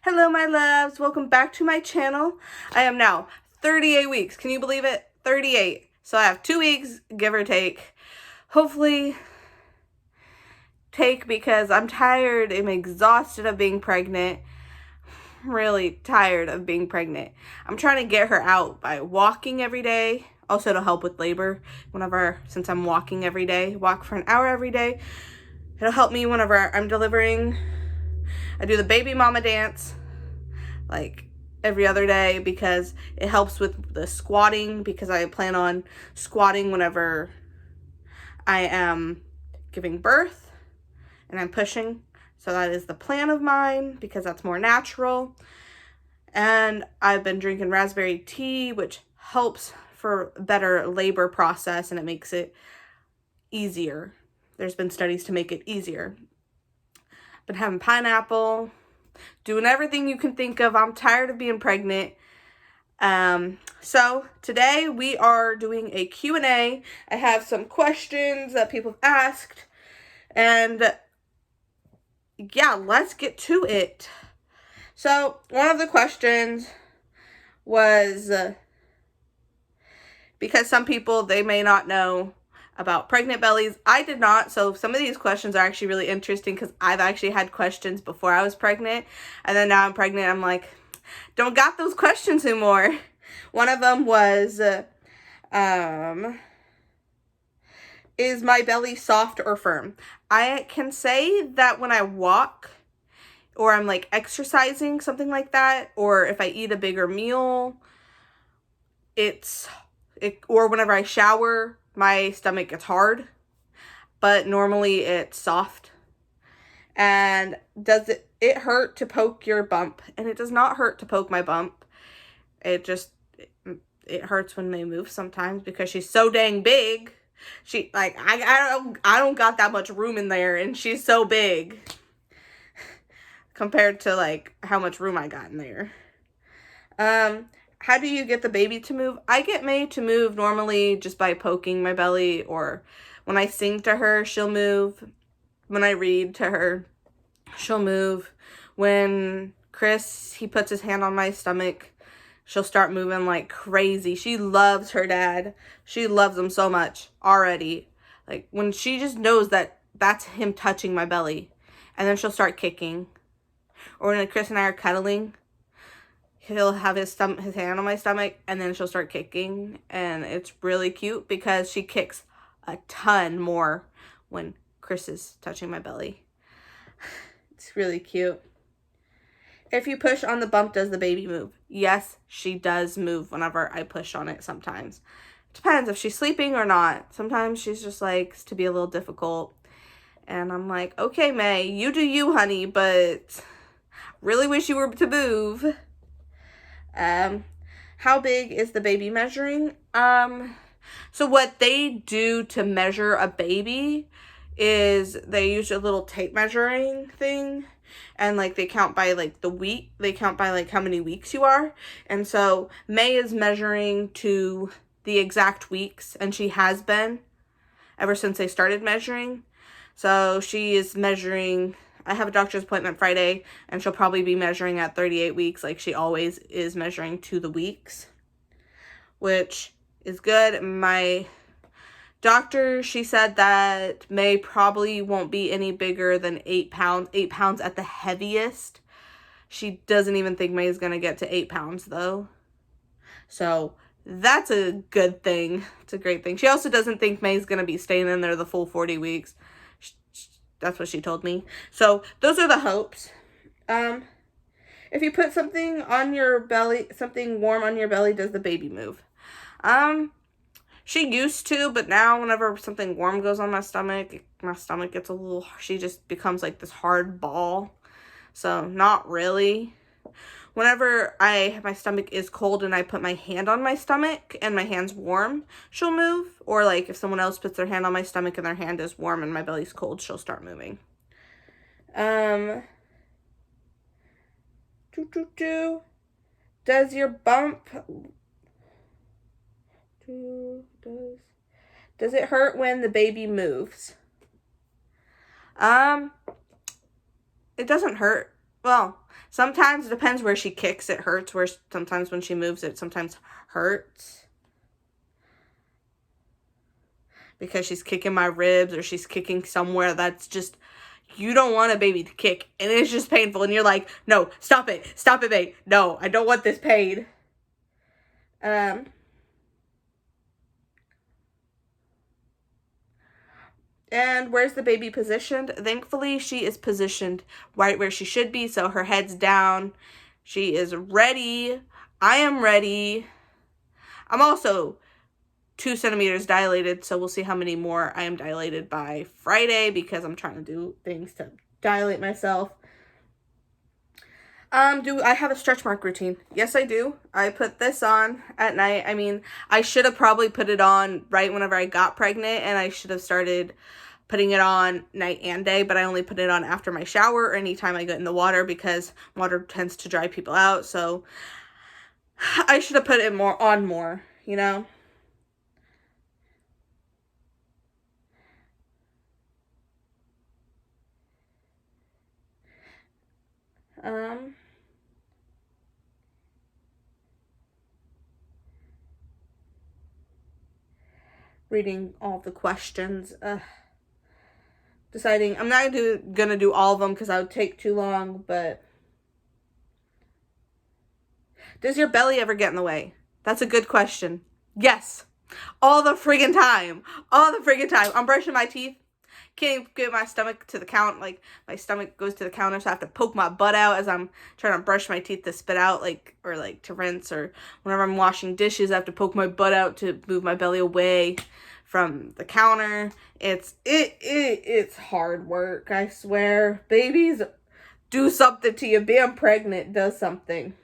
Hello, my loves. Welcome back to my channel. I am now 38 weeks. Can you believe it? 38. So I have 2 weeks, give or take. Hopefully, because I'm tired. I'm exhausted of being pregnant. I'm really tired of being pregnant. I'm trying to get her out by walking every day. Also to help with labor. Since I'm walking every day, walk for an hour every day. It'll help me whenever I'm delivering. I do the baby mama dance like every other day because it helps with the squatting, because I plan on squatting whenever I am giving birth and I'm pushing. So that is the plan of mine because that's more natural. And I've been drinking raspberry tea, which helps for better labor process and it makes it easier. There's been studies to make it easier. Been having pineapple, doing everything you can think of. I'm tired of being pregnant. So today we are doing a Q&A. I have some questions that people have asked, and yeah, let's get to it. So one of the questions was, because some people, they may not know about pregnant bellies. I did not, so some of these questions are actually really interesting because I've actually had questions before I was pregnant, and then now I'm pregnant, I'm like, don't got those questions anymore. One of them was, is my belly soft or firm? I can say that when I walk or I'm like exercising, something like that, or if I eat a bigger meal, or whenever I shower, my stomach gets hard, but normally it's soft. And does it hurt to poke your bump? And it does not hurt to poke my bump. It hurts when they move sometimes because she's so dang big. I don't got that much room in there, and she's so big compared to like how much room I got in there. How do you get the baby to move? I get May to move normally just by poking my belly, or when I sing to her, she'll move. When I read to her, she'll move. When Chris, he puts his hand on my stomach, she'll start moving like crazy. She loves her dad. She loves him so much already. Like when she just knows that that's him touching my belly, and then she'll start kicking. Or when Chris and I are cuddling, he'll have his hand on my stomach, and then she'll start kicking, and it's really cute because she kicks a ton more when Chris is touching my belly. It's really cute. If you push on the bump, does the baby move? Yes, she does move whenever I push on it sometimes. Depends if she's sleeping or not. Sometimes she's just likes to be a little difficult. And I'm like, okay, May, you do you, honey, but really wish you were to move. How big is the baby measuring? So what they do to measure a baby is they use a little tape measuring thing, and like they count by like the week, they count by like how many weeks you are. And so May is measuring to the exact weeks, and she has been ever since they started measuring. So she is measuring, I have a doctor's appointment Friday, and she'll probably be measuring at 38 weeks like she always is, measuring to the weeks, which is good. My doctor, she said that May probably won't be any bigger than 8 pounds, 8 pounds at the heaviest. She doesn't even think May is going to get to 8 pounds though. So that's a good thing. It's a great thing. She also doesn't think May's going to be staying in there the full 40 weeks. That's what she told me. So those are the hopes. If you put something on your belly, something warm on your belly, does the baby move? She used to, but now whenever something warm goes on my stomach gets a little, she just becomes like this hard ball. So not really. Whenever my stomach is cold and I put my hand on my stomach and my hand's warm, she'll move. Or like if someone else puts their hand on my stomach and their hand is warm and my belly's cold, she'll start moving. Does your bump, does it hurt when the baby moves? It doesn't hurt Well, sometimes it depends where she kicks, it hurts. Where sometimes when she moves, it sometimes hurts. Because she's kicking my ribs or she's kicking somewhere that's just, you don't want a baby to kick. And it's just painful. And you're like, no, stop it. Stop it, babe. No, I don't want this pain. And where's the baby positioned? Thankfully, she is positioned right where she should be. So her head's down. She is ready. I am ready. I'm also 2 centimeters dilated, so we'll see how many more I am dilated by Friday because I'm trying to do things to dilate myself. Do I have a stretch mark routine? Yes, I do. I put this on at night. I mean, I should have probably put it on right whenever I got pregnant, and I should have started putting it on night and day, but I only put it on after my shower or anytime I get in the water because water tends to dry people out, so I should have put it more, you know? Um, Reading all the questions, deciding, I'm not gonna do all of them because that would take too long, but does your belly ever get in the way? That's a good question. Yes. All the friggin' time. All the friggin' time. I'm brushing my teeth. Can't even get my stomach to the count. Like, my stomach goes to the counter, so I have to poke my butt out as I'm trying to brush my teeth to spit out, or to rinse, or whenever I'm washing dishes, I have to poke my butt out to move my belly away from the counter. It's hard work, I swear. Babies do something to you. Being pregnant does something.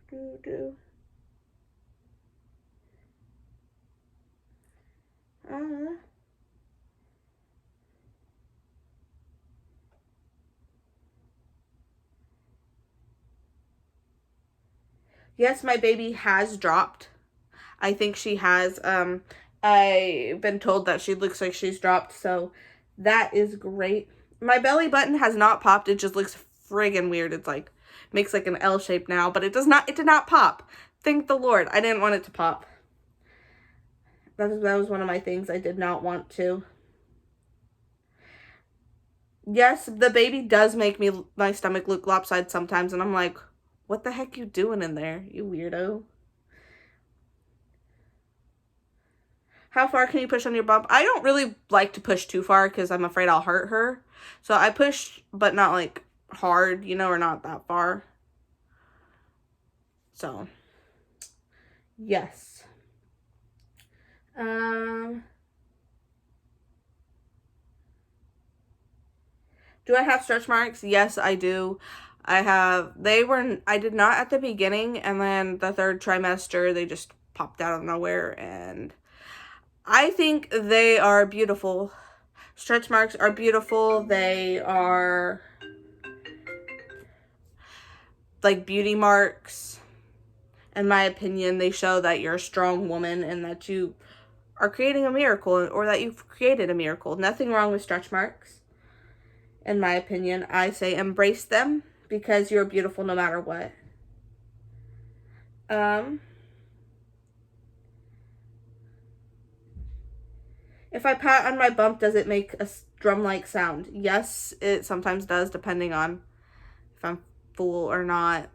Do do. Uh, yes, my baby has dropped. I think she has. I've been told that she looks like she's dropped, so that is great. My belly button has not popped. It just looks friggin' weird. It's like, makes like an L shape now, but it did not pop. Thank the Lord. I didn't want it to pop. That was one of my things I did not want to. Yes, the baby does make my stomach look lopsided sometimes, and I'm like, what the heck you doing in there, you weirdo? How far can you push on your bump? I don't really like to push too far because I'm afraid I'll hurt her. So I push, but not like hard, or not that far. So, yes. Do I have stretch marks? Yes, I do. I did not at the beginning, and then the 3rd trimester, they just popped out of nowhere, and I think they are beautiful. Stretch marks are beautiful. They are like beauty marks. In my opinion, they show that you're a strong woman and that you are creating a miracle, or that you've created a miracle. Nothing wrong with stretch marks. In my opinion, I say embrace them because you're beautiful no matter what. If I pat on my bump, does it make a drum-like sound? Yes, it sometimes does, depending on if I'm full or not.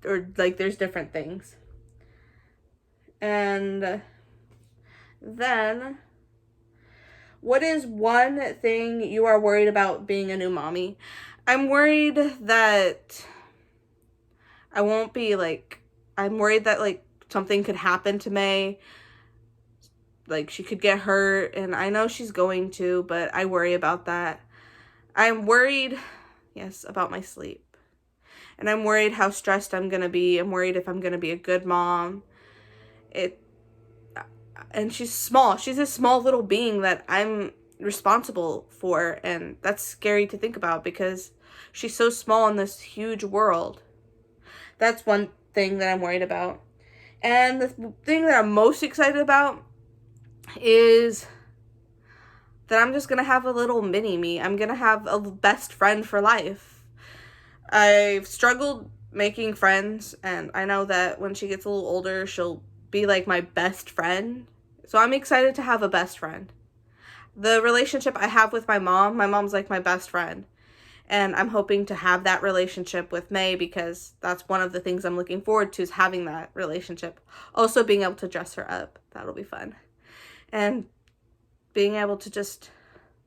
Or, like, there's different things. And then, what is one thing you are worried about being a new mommy? I'm worried that I won't be, I'm worried that, something could happen to May. Like, she could get hurt, and I know she's going to, but I worry about that. I'm worried, yes, about my sleep. And I'm worried how stressed I'm going to be. I'm worried if I'm going to be a good mom. And she's small. She's a small little being that I'm responsible for, and that's scary to think about because she's so small in this huge world. That's one thing that I'm worried about. And the thing that I'm most excited about is that I'm just going to have a little mini me. I'm going to have a best friend for life. I've struggled making friends, and I know that when she gets a little older, she'll be like my best friend. So I'm excited to have a best friend. The relationship I have with my mom's like my best friend. And I'm hoping to have that relationship with May, because that's one of the things I'm looking forward to, is having that relationship. Also being able to dress her up. That'll be fun. And being able to just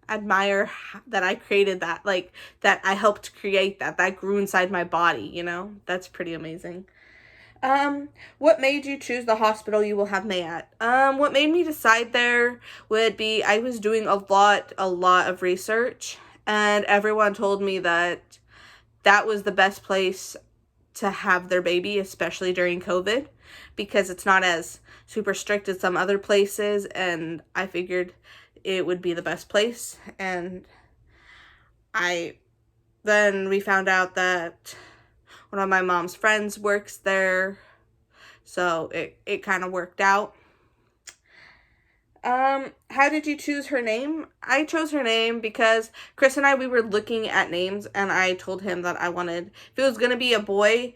admire that I created that, like, that I helped create that grew inside my body, you know? That's pretty amazing. What made you choose the hospital you will have May at? What made me decide there would be I was doing a lot of research, and everyone told me that that was the best place to have their baby, especially during COVID, because it's not as super strict as some other places, and I figured it would be the best place. And then we found out that one of my mom's friends works there, so it kind of worked out. How did you choose her name? I chose her name because Chris and we were looking at names, and I told him that I wanted, if it was going to be a boy,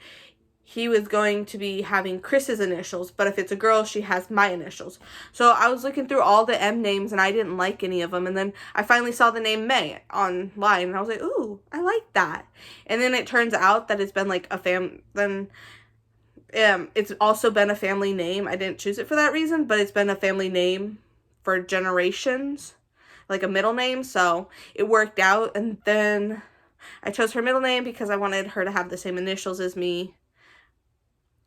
he was going to be having Chris's initials, but if it's a girl, she has my initials. So I was looking through all the M names, and I didn't like any of them, and then I finally saw the name May online, and I was like, ooh, I like that. And then it turns out that it's been like it's also been a family name. I didn't choose it for that reason, but it's been a family name for generations, like a middle name, so it worked out. And then I chose her middle name because I wanted her to have the same initials as me,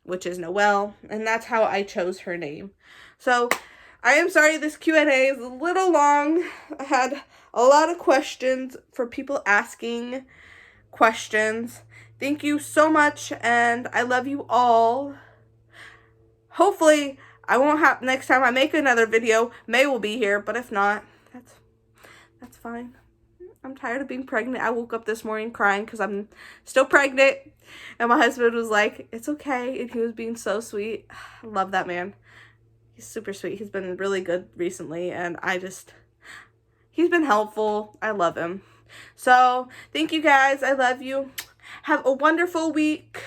which is Noelle, and that's how I chose her name. So I am sorry this Q&A is a little long. I had a lot of questions for people asking questions. Thank you so much, and I love you all. Hopefully I won't have, next time I make another video, May will be here, but if not, that's fine. I'm tired of being pregnant. I woke up this morning crying because I'm still pregnant, and my husband was like, it's okay, and he was being so sweet. I love that man. He's super sweet. He's been really good recently, and he's been helpful. I love him. So thank you guys. I love you. Have a wonderful week.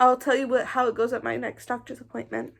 I'll tell you how it goes at my next doctor's appointment.